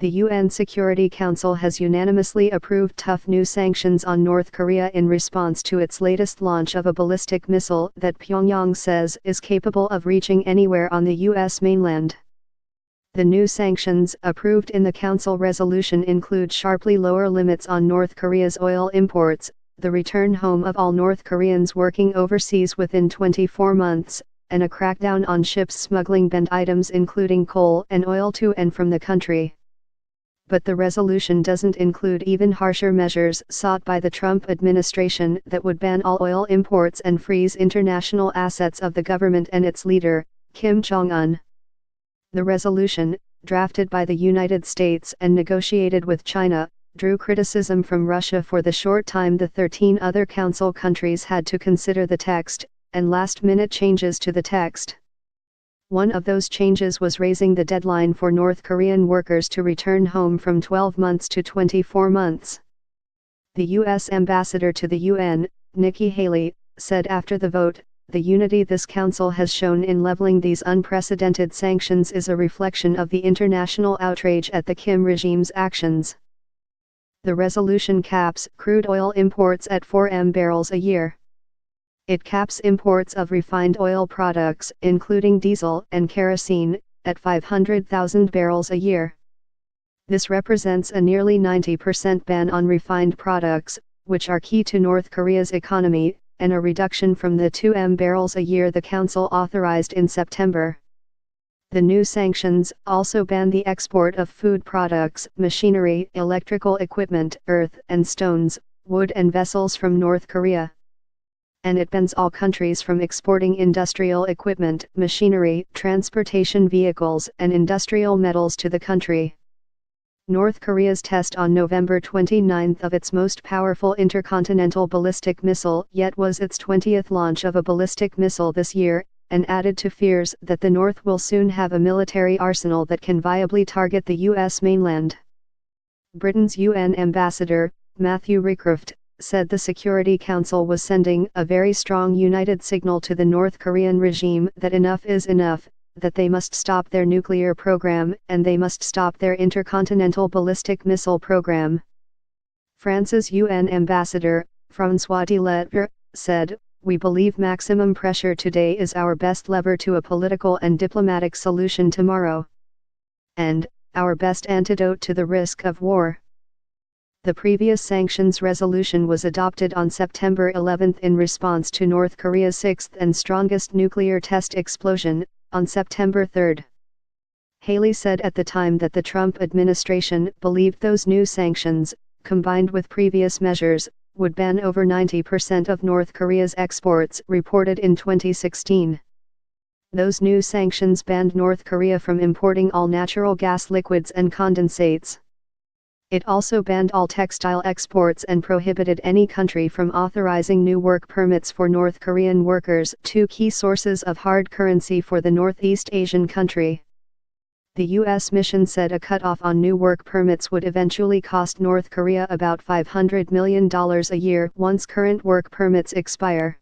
The UN Security Council has unanimously approved tough new sanctions on North Korea in response to its latest launch of a ballistic missile that Pyongyang says is capable of reaching anywhere on the U.S. mainland. The new sanctions approved in the Council resolution include sharply lower limits on North Korea's oil imports, the return home of all North Koreans working overseas within 24 months, and a crackdown on ships smuggling banned items including coal and oil to and from the country. But the resolution doesn't include even harsher measures sought by the Trump administration that would ban all oil imports and freeze international assets of the government and its leader, Kim Jong-un. The resolution, drafted by the United States and negotiated with China, drew criticism from Russia for the short time the 13 other Council countries had to consider the text, and last-minute changes to the text. One of those changes was raising the deadline for North Korean workers to return home from 12 months to 24 months. The U.S. ambassador to the UN, Nikki Haley, said after the vote, "The unity this council has shown in leveling these unprecedented sanctions is a reflection of the international outrage at the Kim regime's actions." The resolution caps crude oil imports at 4 million barrels a year. It caps imports of refined oil products, including diesel and kerosene, at 500,000 barrels a year. This represents a nearly 90% ban on refined products, which are key to North Korea's economy, and a reduction from the 2 million barrels a year the Council authorized in September. The new sanctions also ban the export of food products, machinery, electrical equipment, earth and stones, wood and vessels from North Korea. And it bans all countries from exporting industrial equipment, machinery, transportation vehicles, and industrial metals to the country. North Korea's test on November 29 of its most powerful intercontinental ballistic missile yet was its 20th launch of a ballistic missile this year, and added to fears that the North will soon have a military arsenal that can viably target the U.S. mainland. Britain's UN ambassador, Matthew Rycroft, said the Security Council was sending a very strong united signal to the North Korean regime that enough is enough, that they must stop their nuclear program and they must stop their intercontinental ballistic missile program. France's UN ambassador, François Delettre, said, "We believe maximum pressure today is our best lever to a political and diplomatic solution tomorrow. And, our best antidote to the risk of war." The previous sanctions resolution was adopted on September 11 in response to North Korea's sixth and strongest nuclear test explosion, on September 3. Haley said at the time that the Trump administration believed those new sanctions, combined with previous measures, would ban over 90% of North Korea's exports reported in 2016. Those new sanctions banned North Korea from importing all natural gas liquids and condensates. It also banned all textile exports and prohibited any country from authorizing new work permits for North Korean workers, two key sources of hard currency for the Northeast Asian country. The U.S. mission said a cutoff on new work permits would eventually cost North Korea about $500 million a year once current work permits expire.